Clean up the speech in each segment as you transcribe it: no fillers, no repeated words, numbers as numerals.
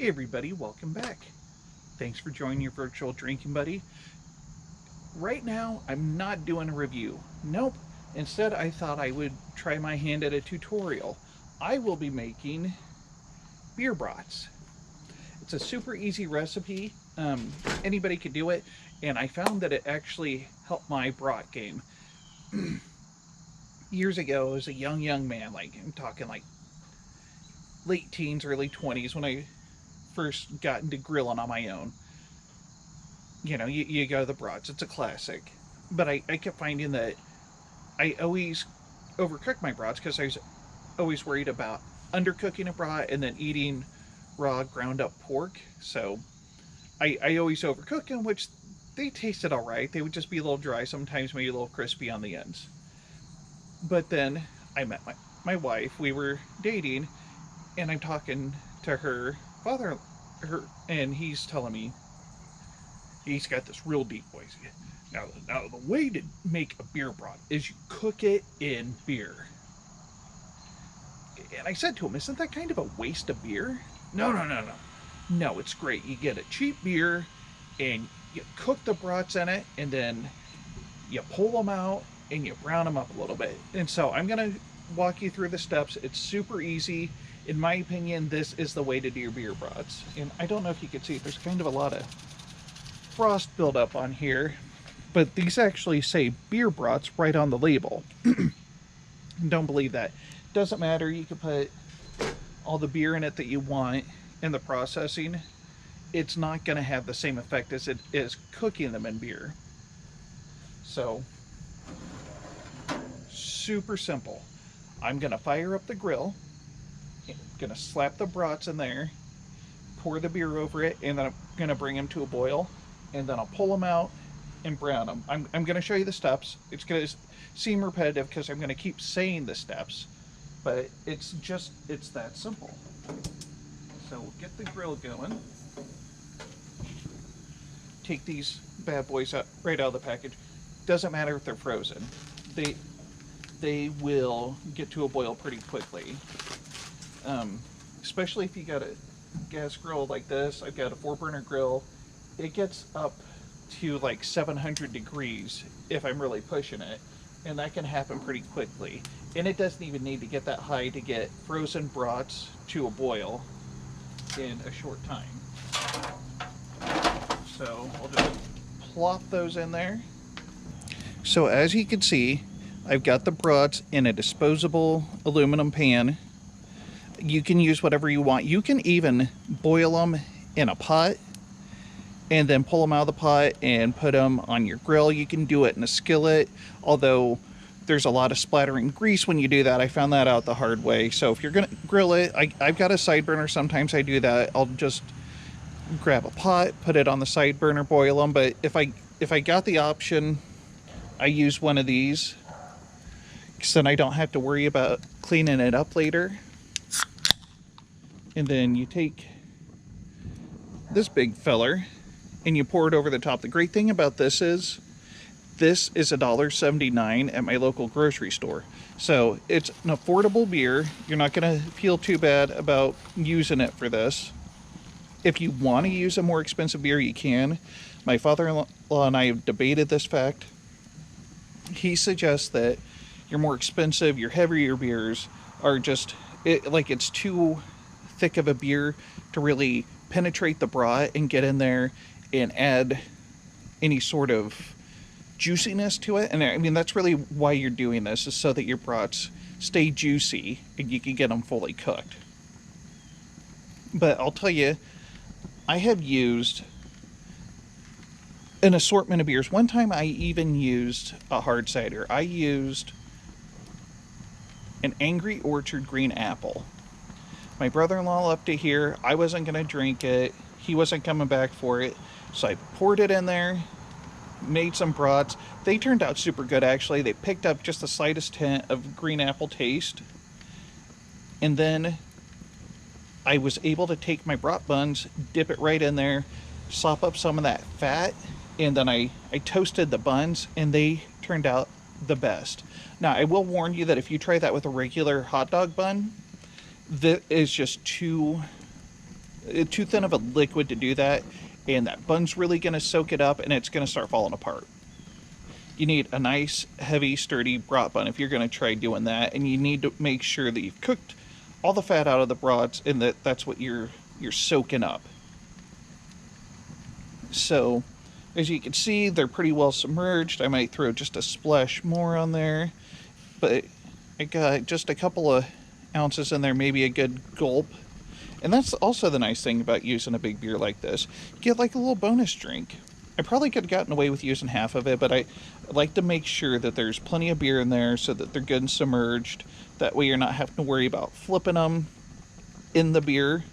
Hey everybody, welcome back. Thanks for joining your virtual drinking buddy. Right now, I'm not doing a review. Nope. Instead, I thought I would try my hand at a tutorial. I will be making beer brats. It's a super easy recipe. Anybody could do it, and I found that it actually helped my brat game. Years ago, as a young man, like I'm talking like late teens, early 20s, when I first got into grilling on my own. You go to the brats. It's a classic. But I kept finding that I always overcooked my brats because I was always worried about undercooking a brat and then eating raw ground up pork. So I always overcooked them, which they tasted all right. They would just be a little dry sometimes, maybe a little crispy on the ends. But then I met my wife. We were dating, and I'm talking to her father, and he's telling me, he's got this real deep voice. Now, the way to make a beer brat is you cook it in beer. And I said to him, isn't that kind of a waste of beer? No. No, it's great. You get a cheap beer and you cook the brats in it, and then you pull them out and you brown them up a little bit. And so I'm going to walk you through the steps. It's super easy. In my opinion, this is the way to do your beer brats. And I don't know if you can see, there's kind of a lot of frost buildup on here, but these actually say beer brats right on the label. Don't believe that. Doesn't matter. You can put all the beer in it that you want in the processing. It's not going to have the same effect as it is cooking them in beer. So, super simple. I'm going to fire up the grill. I'm going to slap the brats in there, pour the beer over it, and then I'm going to bring them to a boil, and then I'll pull them out and brown them. I'm going to show you the steps. It's going to seem repetitive because I'm going to keep saying the steps, but it's that simple. So we'll get the grill going. Take these bad boys out right out of the package. Doesn't matter if they're frozen. They will get to a boil pretty quickly. Especially if you got a gas grill like this. I've got a 4-burner grill. It gets up to like 700 degrees if I'm really pushing it, and that can happen pretty quickly. And it doesn't even need to get that high to get frozen brats to a boil in a short time. So I'll just plop those in there. So as you can see, I've got the brats in a disposable aluminum pan. You can use whatever you want. You can even boil them in a pot and then pull them out of the pot and put them on your grill. You can do it in a skillet, although there's a lot of splattering grease when you do that. I found that out the hard way. So if you're gonna grill it, I've got a side burner. Sometimes I do that. I'll just grab a pot, put it on the side burner, boil them. But if I got the option, I use one of these, because then I don't have to worry about cleaning it up later. And then you take this big feller and you pour it over the top. The great thing about this is $1.79 at my local grocery store. So it's an affordable beer. You're not going to feel too bad about using it for this. If you want to use a more expensive beer, you can. My father-in-law and I have debated this fact. He suggests that your more expensive, your heavier beers are just, it's too thick of a beer to really penetrate the brat and get in there and add any sort of juiciness to it. And I mean, that's really why you're doing this, is so that your brats stay juicy and you can get them fully cooked. But I'll tell you, I have used an assortment of beers. One time I even used a hard cider. I used an Angry Orchard green apple. My brother-in-law left it here. I wasn't going to drink it. He wasn't coming back for it. So I poured it in there, made some brats. They turned out super good, actually. They picked up just the slightest hint of green apple taste. And then I was able to take my brat buns, dip it right in there, sop up some of that fat, and then I toasted the buns, and they turned out the best. Now, I will warn you that if you try that with a regular hot dog bun, that is just too too thin of a liquid to do that, and that bun's really going to soak it up, and it's going to start falling apart. You need a nice, heavy, sturdy brat bun if you're going to try doing that, and you need to make sure that you've cooked all the fat out of the brats, and that's what you're soaking up. So, as you can see, they're pretty well submerged. I might throw just a splash more on there, but I got just a couple of ounces in there, maybe a good gulp. And that's also the nice thing about using a big beer like this. You get like a little bonus drink. I probably could have gotten away with using half of it, but I like to make sure that there's plenty of beer in there so that they're good and submerged. That way you're not having to worry about flipping them in the beer.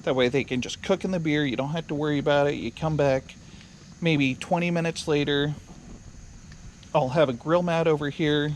That way they can just cook in the beer. You don't have to worry about it. You come back maybe 20 minutes later. I'll have a grill mat over here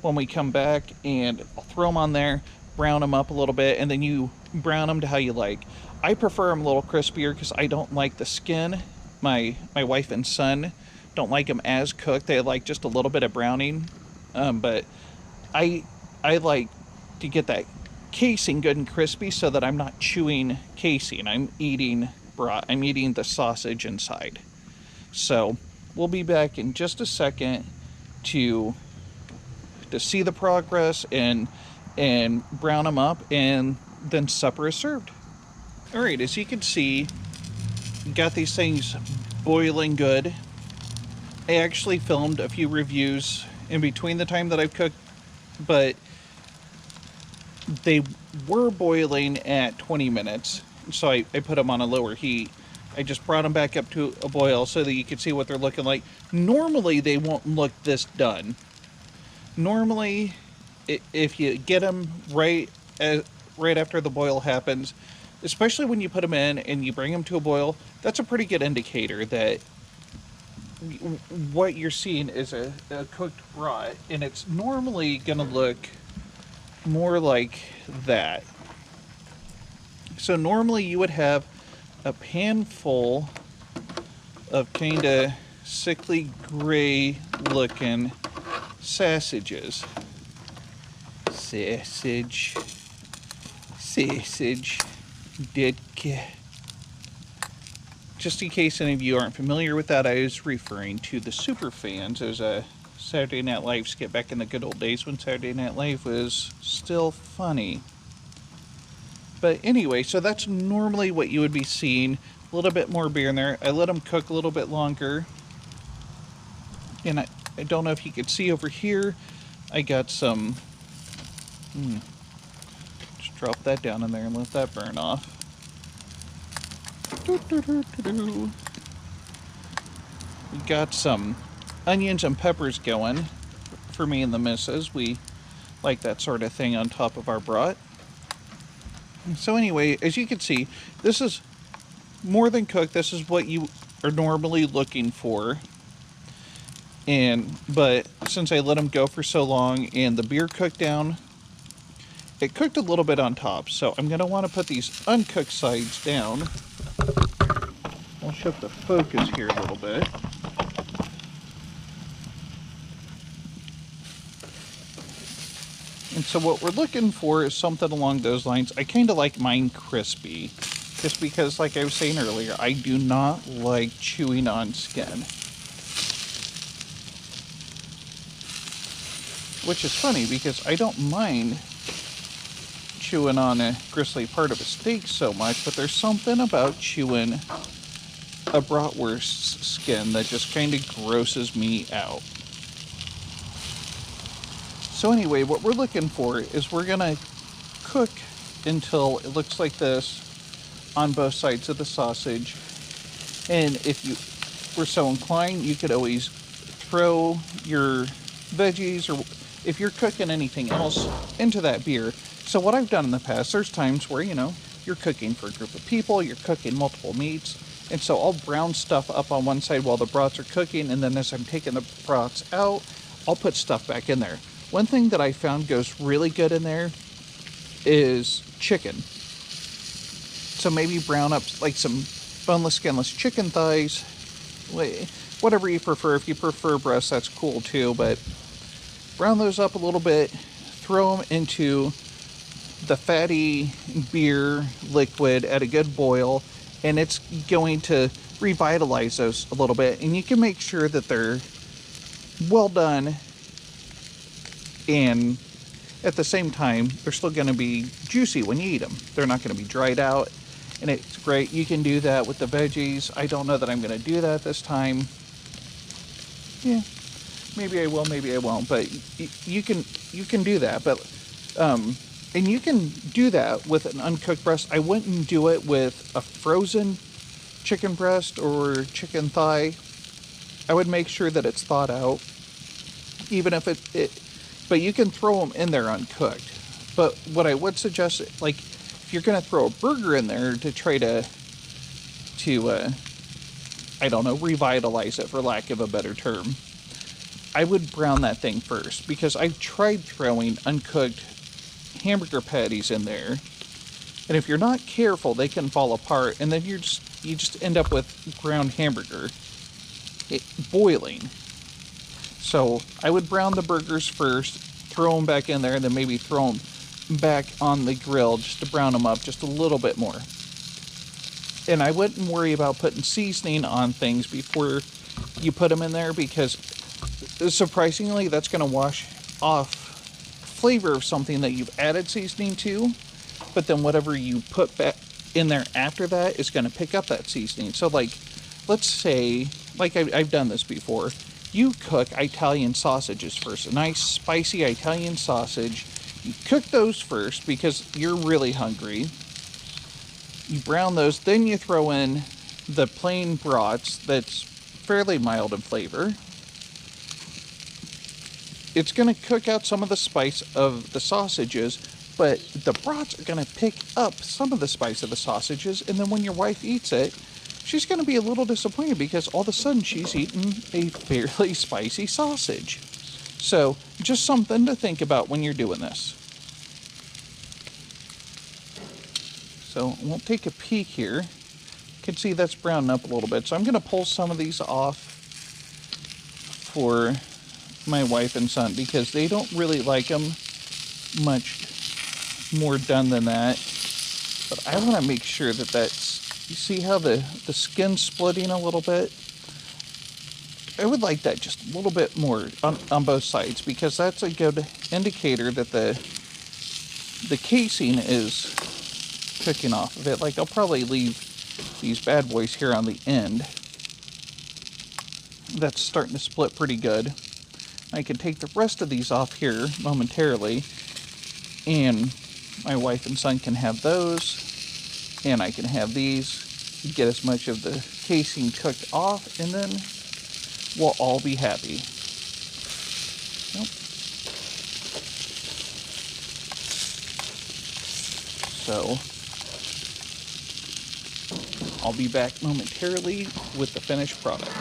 when we come back, and I'll throw them on there, brown them up a little bit, and then you brown them to how you like. I prefer them a little crispier because I don't like the skin. My wife and son don't like them as cooked. They like just a little bit of browning. But I like to get that casing good and crispy so that I'm not chewing casing. I'm eating brat. I'm eating the sausage inside. So we'll be back in just a second to see the progress and brown them up, and then supper is served. All right, as you can see, got these things boiling good. I actually filmed a few reviews in between the time that I've cooked, but they were boiling at 20 minutes, so I put them on a lower heat. I just brought them back up to a boil so that you can see what they're looking like. Normally, they won't look this done. Normally, if you get them right after the boil happens, especially when you put them in and you bring them to a boil, that's a pretty good indicator that what you're seeing is a cooked brat, and it's normally going to look more like that. So normally you would have a pan full of kind of sickly gray looking sausages. Sausage. Dick. Just in case any of you aren't familiar with that, I was referring to the super fans as a Saturday Night Live skit back in the good old days when Saturday Night Live was still funny. But anyway, so that's normally what you would be seeing. A little bit more beer in there. I let them cook a little bit longer. And I don't know if you could see over here, I got some... Just drop that down in there and let that burn off. We got some onions and peppers going for me and the missus. We like that sort of thing on top of our brat. So anyway, as you can see, this is more than cooked. This is what you are normally looking for. But since I let them go for so long and the beer cooked down, it cooked a little bit on top. So I'm going to want to put these uncooked sides down. I'll shift the focus here a little bit. And so what we're looking for is something along those lines. I kind of like mine crispy, just because, like I was saying earlier, I do not like chewing on skin. Which is funny, because I don't mind chewing on a gristly part of a steak so much, but there's something about chewing a bratwurst skin that just kind of grosses me out. So anyway, what we're looking for is we're going to cook until it looks like this on both sides of the sausage. And if you were so inclined, you could always throw your veggies, or if you're cooking anything else, into that beer. So what I've done in the past, there's times where, you know, you're cooking for a group of people, you're cooking multiple meats, and so I'll brown stuff up on one side while the brats are cooking, and then as I'm taking the brats out, I'll put stuff back in there. One thing that I found goes really good in there is chicken. So maybe brown up like some boneless, skinless chicken thighs, whatever you prefer. If you prefer breasts, that's cool too, but brown those up a little bit, throw them into the fatty beer liquid at a good boil, and it's going to revitalize those a little bit. And you can make sure that they're well done, and at the same time, they're still going to be juicy when you eat them. They're not going to be dried out, and it's great. You can do that with the veggies. I don't know that I'm going to do that this time. Yeah, maybe I will, maybe I won't. But you can do that. But and you can do that with an uncooked breast. I wouldn't do it with a frozen chicken breast or chicken thigh. I would make sure that it's thawed out, even if but you can throw them in there uncooked. But what I would suggest, like, if you're going to throw a burger in there to try to I don't know, revitalize it, for lack of a better term, I would brown that thing first, because I've tried throwing uncooked hamburger patties in there, and if you're not careful, they can fall apart, and then you just end up with ground hamburger boiling. So I would brown the burgers first, throw them back in there, and then maybe throw them back on the grill just to brown them up just a little bit more. And I wouldn't worry about putting seasoning on things before you put them in there, because surprisingly, that's going to wash off flavor of something that you've added seasoning to, but then whatever you put back in there after that is going to pick up that seasoning. So, like, let's say, like I've done this before, you cook Italian sausages first, a nice spicy Italian sausage. You cook those first because you're really hungry. You brown those, then you throw in the plain brats that's fairly mild in flavor. It's going to cook out some of the spice of the sausages, but the brats are going to pick up some of the spice of the sausages, and then when your wife eats it, she's going to be a little disappointed because all of a sudden she's eaten a fairly spicy sausage. So, just something to think about when you're doing this. So, we'll take a peek here. You can see that's browning up a little bit. So, I'm going to pull some of these off for my wife and son, because they don't really like them much more done than that. But I want to make sure that that's, you see how the skin's splitting a little bit? I would like that just a little bit more on both sides, because that's a good indicator that the casing is cooking off of it. Like, I'll probably leave these bad boys here on the end. That's starting to split pretty good. I can take the rest of these off here momentarily, and my wife and son can have those, and I can have these, get as much of the casing cooked off, and then we'll all be happy. Nope. So, I'll be back momentarily with the finished product.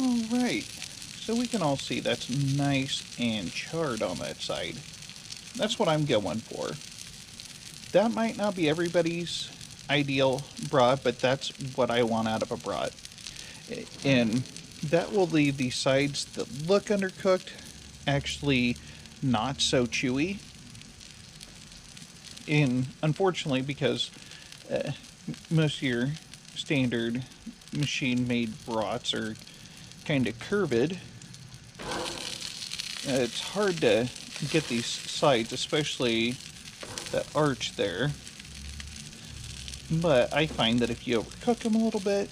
Alright, so we can all see that's nice and charred on that side. That's what I'm going for. That might not be everybody's ideal brat, but that's what I want out of a brat. And that will leave the sides that look undercooked actually not so chewy. And unfortunately, because most of your standard machine-made brats are kind of curved, it's hard to get these sides, especially the arch there. But I find that if you overcook them a little bit,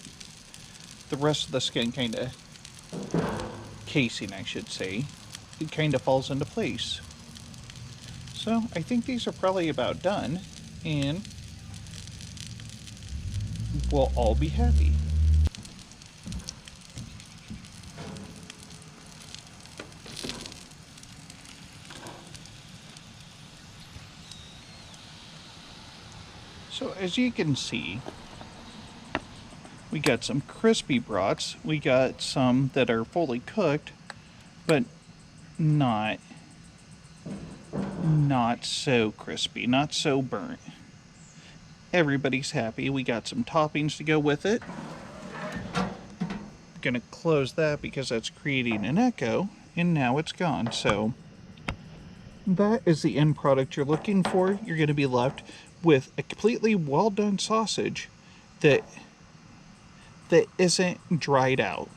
the rest of the skin kind of, casing I should say, it kind of falls into place. So I think these are probably about done, and we'll all be happy. So as you can see, we got some crispy brats. We got some that are fully cooked, but not so crispy, not so burnt. Everybody's happy. We got some toppings to go with it. going to close that because that's creating an echo, and now it's gone. So that is the end product you're looking for. You're going to be left with a completely well done sausage that isn't dried out.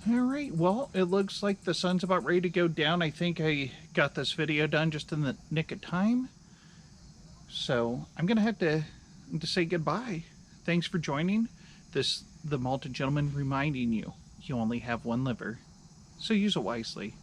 All right, well, it looks like the sun's about ready to go down. I think I got this video done just in the nick of time. So I'm going to have to say goodbye. Thanks for joining. The Malted Gentleman reminding you, you only have one liver, so use it wisely.